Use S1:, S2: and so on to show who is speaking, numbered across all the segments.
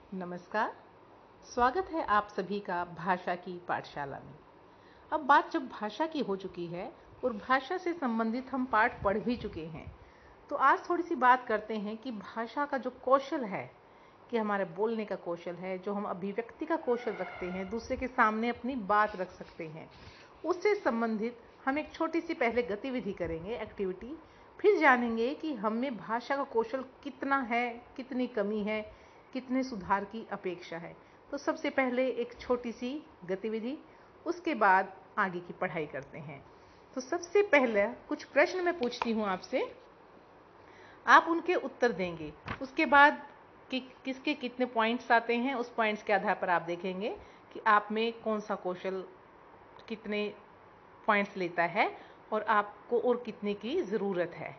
S1: नमस्कार। स्वागत है आप सभी का भाषा की पाठशाला में। अब बात जब भाषा की हो चुकी है और भाषा से संबंधित हम पाठ पढ़ भी चुके हैं, तो आज थोड़ी सी बात करते हैं कि भाषा का जो कौशल है, कि हमारे बोलने का कौशल है, जो हम अभिव्यक्ति का कौशल रखते हैं, दूसरे के सामने अपनी बात रख सकते हैं, उससे संबंधित हम एक छोटी सी पहले गतिविधि करेंगे, एक्टिविटी। फिर जानेंगे कि हम में भाषा का कौशल कितना है, कितनी कमी है, कितने सुधार की अपेक्षा है। तो सबसे पहले एक छोटी सी गतिविधि, उसके बाद आगे की पढ़ाई करते हैं। तो सबसे पहले कुछ प्रश्न मैं पूछती हूँ आपसे, आप उनके उत्तर देंगे। उसके बाद कि किसके कितने पॉइंट्स आते हैं, उस पॉइंट्स के आधार पर आप देखेंगे कि आप में कौन सा कौशल कितने पॉइंट्स लेता है और आपको और कितने की ज़रूरत है।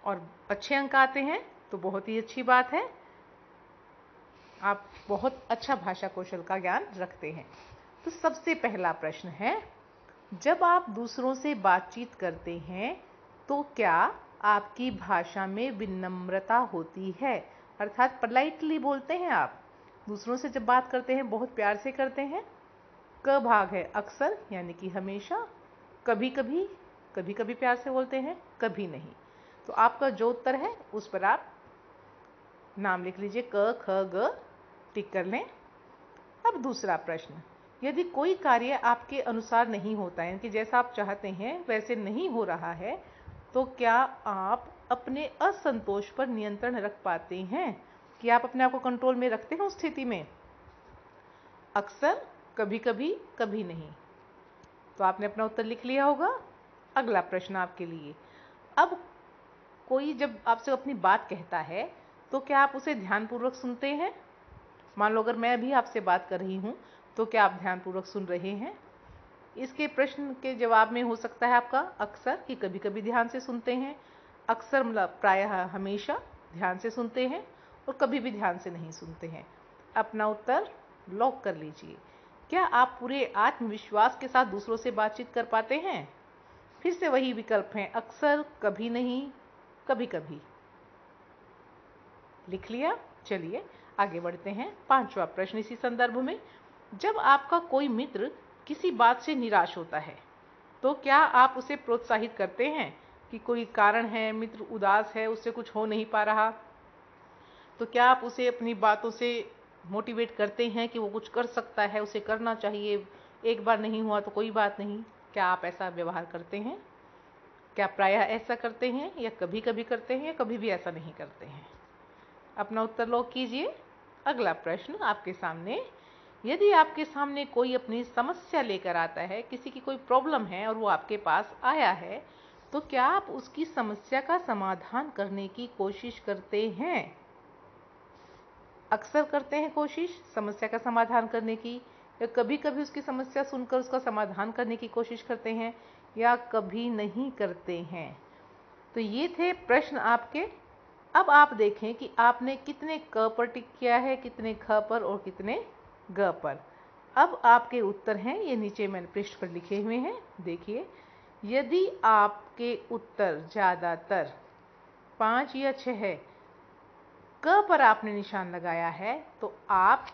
S1: और अच्छे अंक आते हैं तो बहुत ही अच्छी बात है, आप बहुत अच्छा भाषा कौशल का ज्ञान रखते हैं। तो सबसे पहला प्रश्न है, जब आप दूसरों से बातचीत करते हैं तो क्या आपकी भाषा में विनम्रता होती है? अर्थात पोलाइटली बोलते हैं आप, दूसरों से जब बात करते हैं बहुत प्यार से करते हैं। क भाग है अक्सर, यानी कि हमेशा, कभी कभी, कभी कभी प्यार से बोलते हैं, कभी नहीं। तो आपका जो उत्तर है उस पर आप नाम लिख लीजिए, क ख ग, टिक कर लें। अब दूसरा प्रश्न, यदि कोई कार्य आपके अनुसार नहीं होता है, कि जैसा आप चाहते हैं वैसे नहीं हो रहा है, तो क्या आप अपने असंतोष पर नियंत्रण रख पाते हैं? कि आप अपने आप को कंट्रोल में रखते हैं उस स्थिति में? अक्सर, कभी कभी, कभी नहीं। तो आपने अपना उत्तर लिख लिया होगा। अगला प्रश्न आपके लिए, अब कोई जब आपसे अपनी बात कहता है तो क्या आप उसे ध्यानपूर्वक सुनते हैं? मान लो अगर मैं अभी आपसे बात कर रही हूँ तो क्या आप ध्यानपूर्वक सुन रहे हैं? इसके प्रश्न के जवाब में हो सकता है आपका अक्सर, कि कभी कभी ध्यान से सुनते हैं, अक्सर मतलब प्रायः हमेशा ध्यान से सुनते हैं, और कभी भी ध्यान से नहीं सुनते हैं। अपना उत्तर लॉक कर लीजिए। क्या आप पूरे आत्मविश्वास के साथ दूसरों से बातचीत कर पाते हैं? फिर से वही विकल्प हैं, अक्सर, कभी नहीं, कभी कभी। लिख लिया? चलिए आगे बढ़ते हैं। पांचवा प्रश्न इसी संदर्भ में, जब आपका कोई मित्र किसी बात से निराश होता है तो क्या आप उसे प्रोत्साहित करते हैं? कि कोई कारण है, मित्र उदास है, उससे कुछ हो नहीं पा रहा, तो क्या आप उसे अपनी बातों से मोटिवेट करते हैं कि वो कुछ कर सकता है, उसे करना चाहिए, एक बार नहीं हुआ तो कोई बात नहीं? क्या आप ऐसा व्यवहार करते हैं? क्या प्रायः ऐसा करते हैं, या कभी कभी करते हैं, या कभी भी ऐसा नहीं करते हैं? अपना उत्तर लॉक कीजिए। अगला प्रश्न आपके सामने, यदि आपके सामने कोई अपनी समस्या लेकर आता है, किसी की कोई प्रॉब्लम है और वो आपके पास आया है, तो क्या आप उसकी समस्या का समाधान करने की कोशिश करते हैं? अक्सर करते हैं कोशिश समस्या का समाधान करने की, या कभी कभी उसकी समस्या सुनकर उसका समाधान करने की कोशिश करते हैं, या कभी नहीं करते हैं? तो ये थे प्रश्न आपके। अब आप देखें कि आपने कितने क पर टिक किया है, कितने ख पर और कितने ग पर। अब आपके उत्तर हैं, ये नीचे मैंने पृष्ठ पर लिखे हुए हैं, देखिए। यदि आपके उत्तर ज़्यादातर 5 या 6 है, क पर आपने निशान लगाया है, तो आप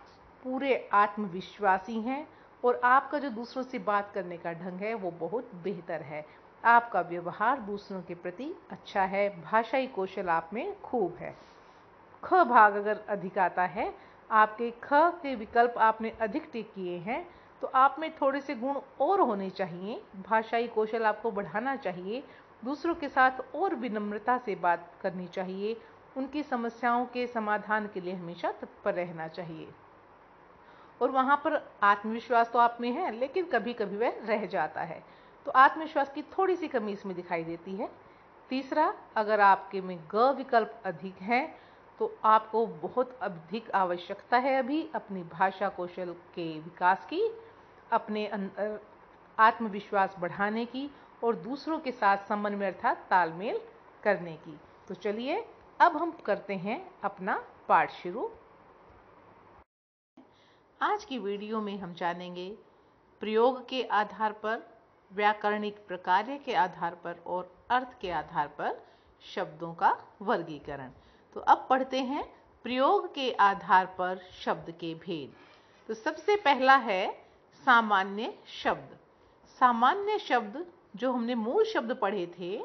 S1: पूरे आत्मविश्वासी हैं और आपका जो दूसरों से बात करने का ढंग है वो बहुत बेहतर है। आपका व्यवहार दूसरों के प्रति अच्छा है, भाषाई कौशल आप में खूब है। ख भाग अगर अधिक आता है, आपके ख के विकल्प आपने अधिक टिक किए हैं, तो आप में थोड़े से गुण और होने चाहिए, भाषाई कौशल आपको बढ़ाना चाहिए, दूसरों के साथ और विनम्रता से बात करनी चाहिए, उनकी समस्याओं के समाधान के लिए हमेशा तत्पर रहना चाहिए। और वहाँ पर आत्मविश्वास तो आप में है, लेकिन कभी कभी वह रह जाता है, तो आत्मविश्वास की थोड़ी सी कमी इसमें दिखाई देती है। तीसरा, अगर आपके में ग विकल्प अधिक है, तो आपको बहुत अधिक आवश्यकता है अभी अपनी भाषा कौशल के विकास की, अपने अंदर आत्मविश्वास बढ़ाने की, और दूसरों के साथ समन्वय अर्थात तालमेल करने की। तो चलिए अब हम करते हैं अपना पाठ शुरू। आज की वीडियो में हम जानेंगे प्रयोग के आधार पर, व्याकरणिक प्रकार्य के आधार पर और अर्थ के आधार पर शब्दों का वर्गीकरण। तो अब पढ़ते हैं प्रयोग के आधार पर शब्द के भेद। तो सबसे पहला है सामान्य शब्द। सामान्य शब्द जो हमने मूल शब्द पढ़े थे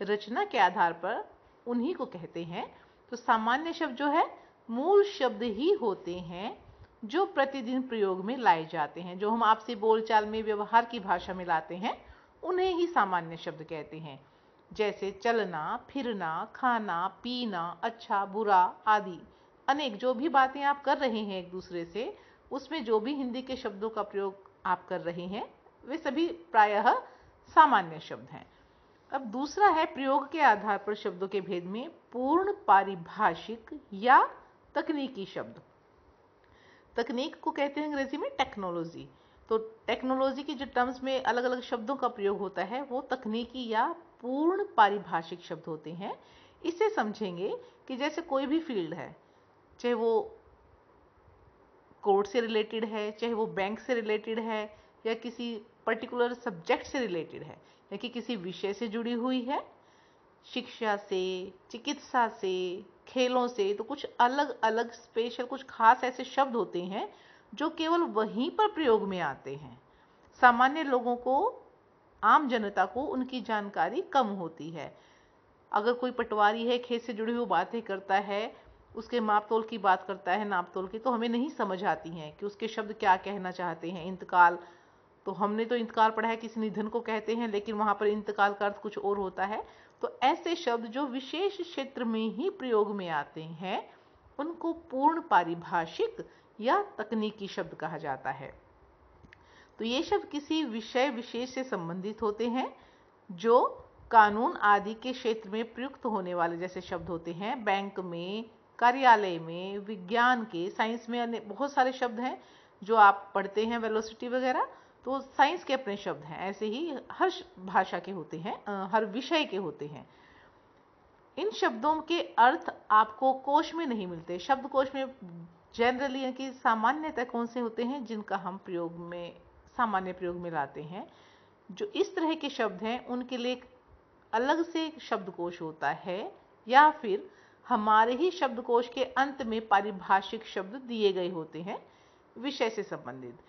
S1: रचना के आधार पर, उन्हीं को कहते हैं। तो सामान्य शब्द जो है मूल शब्द ही होते हैं जो प्रतिदिन प्रयोग में लाए जाते हैं, जो हम आपसी बोलचाल में व्यवहार की भाषा में लाते हैं, उन्हें ही सामान्य शब्द कहते हैं। जैसे चलना, फिरना, खाना, पीना, अच्छा, बुरा आदि अनेक जो भी बातें आप कर रहे हैं एक दूसरे से, उसमें जो भी हिंदी के शब्दों का प्रयोग आप कर रहे हैं वे सभी प्रायः सामान्य शब्द हैं। अब दूसरा है प्रयोग के आधार पर शब्दों के भेद में पूर्ण पारिभाषिक या तकनीकी शब्द। तकनीक को कहते हैं अंग्रेजी में टेक्नोलॉजी। तो टेक्नोलॉजी की जो टर्म्स में अलग अलग शब्दों का प्रयोग होता है वो तकनीकी या पूर्ण पारिभाषिक शब्द होते हैं। इससे समझेंगे कि जैसे कोई भी फील्ड है, चाहे वो कोर्ट से रिलेटेड है, चाहे वो बैंक से रिलेटेड है, या किसी पर्टिकुलर सब्जेक्ट से रिलेटेड है, या कि किसी विषय से जुड़ी हुई है, शिक्षा से, चिकित्सा से, खेलों से, तो कुछ अलग अलग स्पेशल कुछ खास ऐसे शब्द होते हैं जो केवल वहीं पर प्रयोग में आते हैं। सामान्य लोगों को, आम जनता को उनकी जानकारी कम होती है। अगर कोई पटवारी है, खेत से जुड़ी हुई बातें करता है, उसके माप तोल की बात करता है, नाप तोल की, तो हमें नहीं समझ आती हैं कि उसके शब्द क्या कहना चाहते हैं। इंतकाल, तो हमने तो इंतकाल पढ़ा है, किसी निधन को कहते हैं, लेकिन वहां पर इंतकाल का अर्थ कुछ और होता है। तो ऐसे शब्द जो विशेष क्षेत्र में ही प्रयोग में आते हैं उनको पूर्ण पारिभाषिक या तकनीकी शब्द कहा जाता है। तो ये शब्द किसी विषय विशेष से संबंधित होते हैं जो कानून आदि के क्षेत्र में प्रयुक्त होने वाले जैसे शब्द होते हैं। बैंक में, कार्यालय में, विज्ञान के, साइंस में बहुत सारे शब्द हैं जो आप पढ़ते हैं, वेलोसिटी वगैरह, तो साइंस के अपने शब्द हैं। ऐसे ही हर भाषा के होते हैं, हर विषय के होते हैं। इन शब्दों के अर्थ आपको कोश में नहीं मिलते। शब्दकोश में जनरली यानी सामान्यतः कौन से होते हैं जिनका हम प्रयोग में, सामान्य प्रयोग में लाते हैं। जो इस तरह के शब्द हैं उनके लिए अलग से शब्दकोश होता है, या फिर हमारे ही शब्दकोश के अंत में पारिभाषिक शब्द दिए गए होते हैं विषय से संबंधित।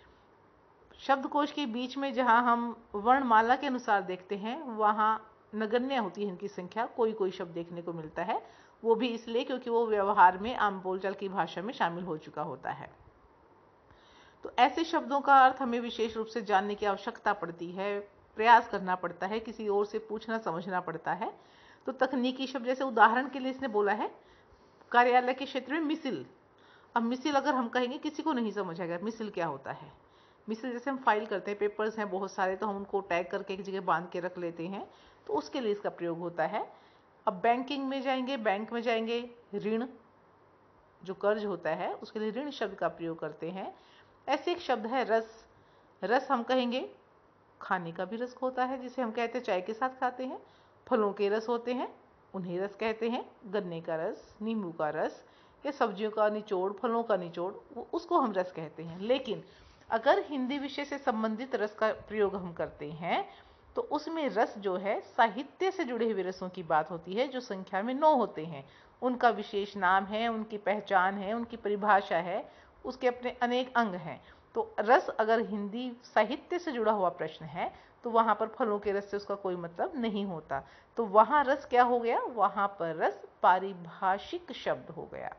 S1: शब्दकोश के बीच में जहां हम वर्णमाला के अनुसार देखते हैं वहां नगण्य होती है इनकी संख्या, कोई कोई शब्द देखने को मिलता है, वो भी इसलिए क्योंकि वो व्यवहार में, आम बोलचाल की भाषा में शामिल हो चुका होता है। तो ऐसे शब्दों का अर्थ हमें विशेष रूप से जानने की आवश्यकता पड़ती है, प्रयास करना पड़ता है, किसी और से पूछना समझना पड़ता है। तो तकनीकी शब्द, जैसे उदाहरण के लिए इसने बोला है कार्यालय के क्षेत्र में मिसिल। अब मिसिल अगर हम कहेंगे किसी को नहीं समझ आएगा मिसिल क्या होता है। मिसिल जैसे हम फाइल करते हैं, पेपर्स हैं बहुत सारे, तो हम उनको टैग करके एक जगह बांध के रख लेते हैं, तो उसके लिए इसका प्रयोग होता है। अब बैंकिंग में जाएंगे, बैंक में जाएंगे, ऋण जो कर्ज होता है उसके लिए ऋण शब्द का प्रयोग करते हैं। ऐसे एक शब्द है रस। रस हम कहेंगे खाने का भी रस होता है, जिसे हम कहते हैं चाय के साथ खाते हैं। फलों के रस होते हैं, उन्हें रस कहते हैं। गन्ने का रस, नींबू का रस, या सब्जियों का निचोड़, फलों का निचोड़, उसको हम रस कहते हैं। लेकिन अगर हिंदी विषय से संबंधित रस का प्रयोग हम करते हैं तो उसमें रस जो है साहित्य से जुड़े हुए रसों की बात होती है, जो संख्या में 9 होते हैं। उनका विशेष नाम है, उनकी पहचान है, उनकी परिभाषा है, उसके अपने अनेक अंग हैं। तो रस अगर हिंदी साहित्य से जुड़ा हुआ प्रश्न है तो वहां पर फलों के रस से उसका कोई मतलब नहीं होता। तो वहां रस क्या हो गया, वहां पर रस पारिभाषिक शब्द हो गया।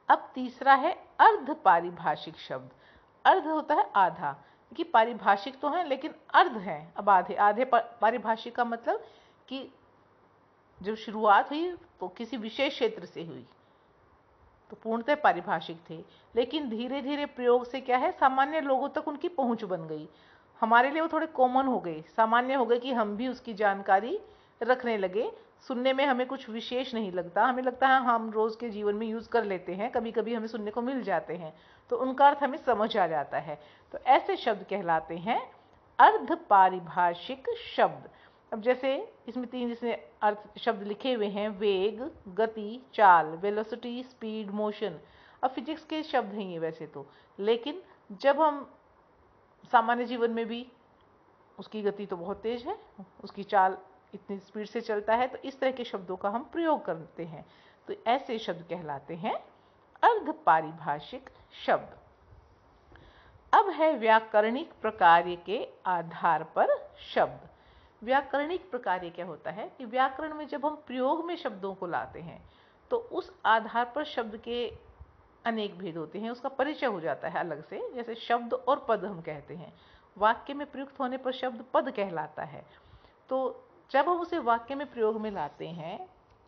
S1: अब तीसरा है अर्ध पारिभाषिक शब्द। अर्ध होता है आधा, कि पारिभाषिक तो है लेकिन अर्ध है। अब आधे आधे पारिभाषिक का मतलब कि जब शुरुआत हुई तो किसी विशेष क्षेत्र से हुई तो पूर्णतः पारिभाषिक थे, लेकिन धीरे धीरे प्रयोग से क्या है, सामान्य लोगों तक उनकी पहुंच बन गई। हमारे लिए वो थोड़े कॉमन हो गए, सामान्य हो गए कि हम भी उसकी जानकारी रखने लगे। सुनने में हमें कुछ विशेष नहीं लगता, हमें लगता है हम रोज के जीवन में यूज कर लेते हैं, कभी कभी हमें सुनने को मिल जाते हैं, तो उनका अर्थ हमें समझ आ जाता है। तो ऐसे शब्द कहलाते हैं अर्ध पारिभाषिक शब्द। अब जैसे इसमें 3 जिसने अर्थ शब्द लिखे हुए हैं, वेग, गति, चाल, वेलोसिटी, स्पीड, मोशन। अब फिजिक्स के शब्द हैं ये वैसे तो, लेकिन जब हम सामान्य जीवन में भी, उसकी गति तो बहुत तेज है, उसकी चाल इतनी स्पीड से चलता है, तो इस तरह के शब्दों का हम प्रयोग करते हैं। तो ऐसे शब्द कहलाते हैं अर्ध पारिभाषिक शब्द। अब है व्याकरणिक प्रकार्य के आधार पर शब्द। व्याकरणिक प्रकार्य क्या होता है कि व्याकरण में जब हम प्रयोग में शब्दों को लाते हैं तो उस आधार पर शब्द के अनेक भेद होते हैं, उसका परिचय हो जाता है अलग से। जैसे शब्द और पद हम कहते हैं, वाक्य में प्रयुक्त होने पर शब्द पद कहलाता है। तो जब हम उसे वाक्य में प्रयोग में लाते हैं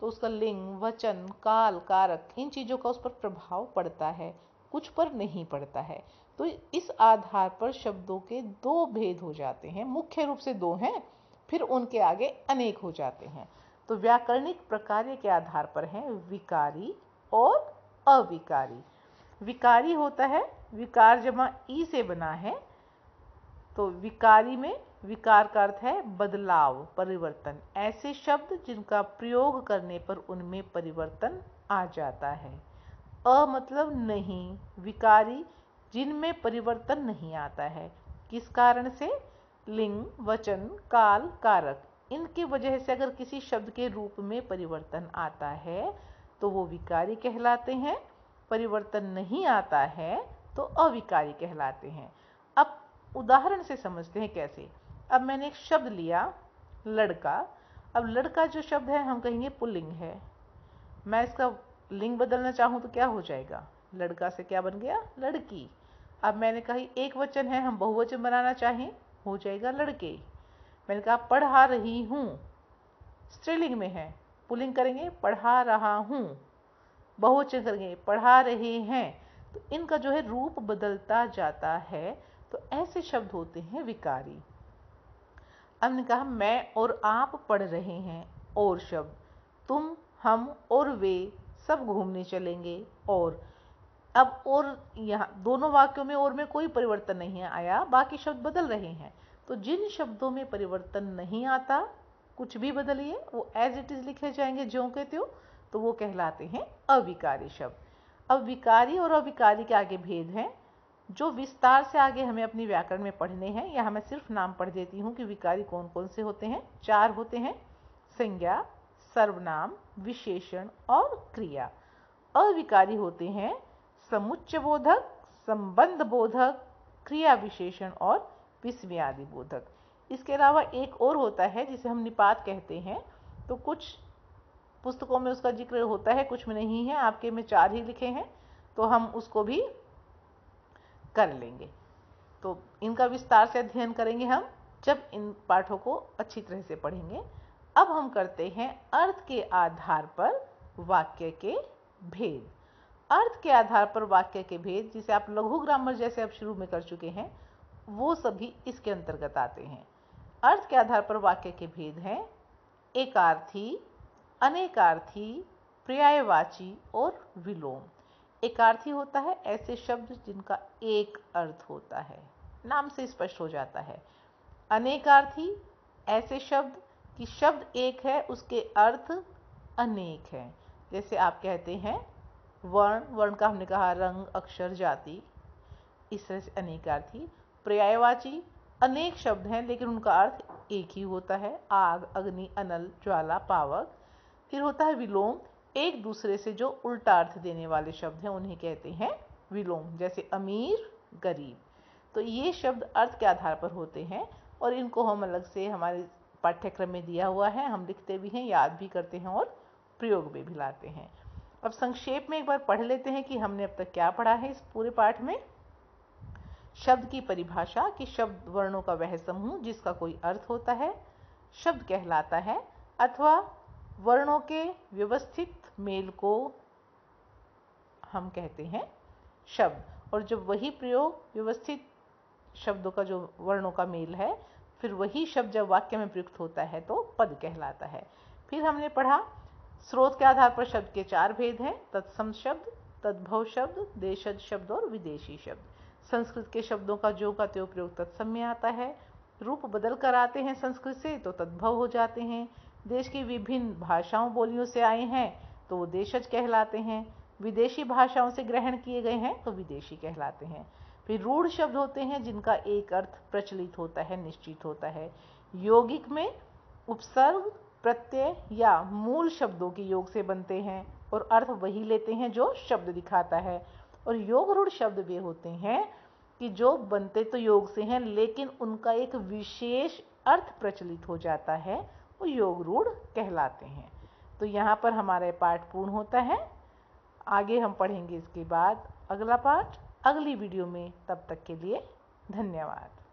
S1: तो उसका लिंग, वचन, काल, कारक, इन चीज़ों का उस पर प्रभाव पड़ता है, कुछ पर नहीं पड़ता है। तो इस आधार पर शब्दों के दो भेद हो जाते हैं, मुख्य रूप से दो हैं, फिर उनके आगे अनेक हो जाते हैं। तो व्याकरणिक प्रकार्य के आधार पर हैं विकारी और अविकारी। विकारी होता है, विकार जमा ई से बना है, तो विकारी में विकार का अर्थ है बदलाव, परिवर्तन। ऐसे शब्द जिनका प्रयोग करने पर उनमें परिवर्तन आ जाता है। अ मतलब नहीं, विकारी जिनमें परिवर्तन नहीं आता है। किस कारण से? लिंग, वचन, काल, कारक, इनकी वजह से अगर किसी शब्द के रूप में परिवर्तन आता है तो वो विकारी कहलाते हैं। परिवर्तन नहीं आता है तो अविकारी कहलाते हैं। अब उदाहरण से समझते हैं कैसे। अब मैंने एक शब्द लिया लड़का। अब लड़का जो शब्द है हम कहेंगे पुल्लिंग है। मैं इसका लिंग बदलना चाहूँ तो क्या हो जाएगा? लड़का से क्या बन गया? लड़की। अब मैंने कही एक वचन है, हम बहुवचन बनाना चाहें, हो जाएगा लड़के। मैंने कहा पढ़ा रही हूँ, स्त्रीलिंग में है, पुल्लिंग करेंगे पढ़ा रहा हूँ, बहुवचन करेंगे पढ़ा रहे हैं। तो इनका जो है रूप बदलता जाता है। तो ऐसे शब्द होते हैं विकारी। अब ने कहा मैं और आप पढ़ रहे हैं, और शब्द तुम, हम और वे सब घूमने चलेंगे। और अब और यहाँ दोनों वाक्यों में और में कोई परिवर्तन नहीं आया, बाकी शब्द बदल रहे हैं। तो जिन शब्दों में परिवर्तन नहीं आता, कुछ भी बदलिए, वो एज इट इज लिखे जाएंगे ज्यों के त्यों, तो वो कहलाते हैं अविकारी शब्द। अब विकारी और अविकारी के आगे भेद हैं जो विस्तार से आगे हमें अपनी व्याकरण में पढ़ने हैं। यहाँ मैं सिर्फ नाम पढ़ देती हूँ कि विकारी कौन कौन से होते हैं। 4 होते हैं: संज्ञा, सर्वनाम, विशेषण और क्रिया। अविकारी होते हैं समुच्चय बोधक, संबंध बोधक, क्रिया विशेषण और विस्मयादि बोधक। इसके अलावा एक और होता है जिसे हम निपात कहते हैं। तो कुछ पुस्तकों में उसका जिक्र होता है, कुछ में नहीं है। आपके में 4 ही लिखे हैं, तो हम उसको भी कर लेंगे। तो इनका विस्तार से अध्ययन करेंगे हम जब इन पाठों को अच्छी तरह से पढ़ेंगे। अब हम करते हैं अर्थ के आधार पर वाक्य के भेद। अर्थ के आधार पर वाक्य के भेद, जिसे आप लघु ग्रामर जैसे अब शुरू में कर चुके हैं, वो सभी इसके अंतर्गत आते हैं। अर्थ के आधार पर वाक्य के भेद हैं एकार्थी, अनेकार्थी, पर्यायवाची और विलोम। एकार्थी होता है ऐसे शब्द जिनका एक अर्थ होता है, नाम से स्पष्ट हो जाता है। अनेकार्थी ऐसे शब्द कि शब्द एक है, उसके अर्थ अनेक हैं। जैसे आप कहते हैं वर्ण, वर्ण का हमने कहा रंग, अक्षर, जाति, इस तरह से अनेकार्थी। पर्यायवाची अनेक शब्द हैं लेकिन उनका अर्थ एक ही होता है, आग, अग्नि, अनल, ज्वाला, पावक। फिर होता है विलोम, एक दूसरे से जो उल्टा अर्थ देने वाले शब्द हैं उन्हें कहते हैं विलोम, जैसे अमीर, गरीब। तो ये शब्द अर्थ के आधार पर होते हैं और इनको हम अलग से हमारे पाठ्यक्रम में दिया हुआ है, हम लिखते भी हैं, याद भी करते हैं और प्रयोग में भी लाते हैं। अब संक्षेप में एक बार पढ़ लेते हैं कि हमने अब तक क्या पढ़ा है इस पूरे पाठ में। शब्द की परिभाषा कि शब्द वर्णों का वह समूह जिसका कोई अर्थ होता है, शब्द कहलाता है, अथवा वर्णों के व्यवस्थित मेल को हम कहते हैं शब्द। और जब वही प्रयोग व्यवस्थित शब्दों का जो वर्णों का मेल है, फिर वही शब्द जब वाक्य में प्रयुक्त होता है तो पद कहलाता है। फिर हमने पढ़ा स्रोत के आधार पर शब्द के 4 भेद हैं: तत्सम शब्द, तद्भव शब्द, देशज शब्द और विदेशी शब्द। संस्कृत के शब्दों का जो का त्यों प्रयोग तत्सम में आता है, रूप बदल कर आते हैं संस्कृत से तो तद्भव हो जाते हैं। देश की विभिन्न भाषाओं बोलियों से आए हैं तो वो देशज कहलाते हैं। विदेशी भाषाओं से ग्रहण किए गए हैं तो विदेशी कहलाते हैं। फिर रूढ़ शब्द होते हैं जिनका एक अर्थ प्रचलित होता है, निश्चित होता है। यौगिक में उपसर्ग, प्रत्यय या मूल शब्दों के योग से बनते हैं और अर्थ वही लेते हैं जो शब्द दिखाता है। और योग रूढ़ शब्द वे होते हैं कि जो बनते तो योग से हैं लेकिन उनका एक विशेष अर्थ प्रचलित हो जाता है, वो योग रूढ़ कहलाते हैं। तो यहाँ पर हमारा पाठ पूर्ण होता है। आगे हम पढ़ेंगे इसके बाद अगला पाठ अगली वीडियो में। तब तक के लिए धन्यवाद।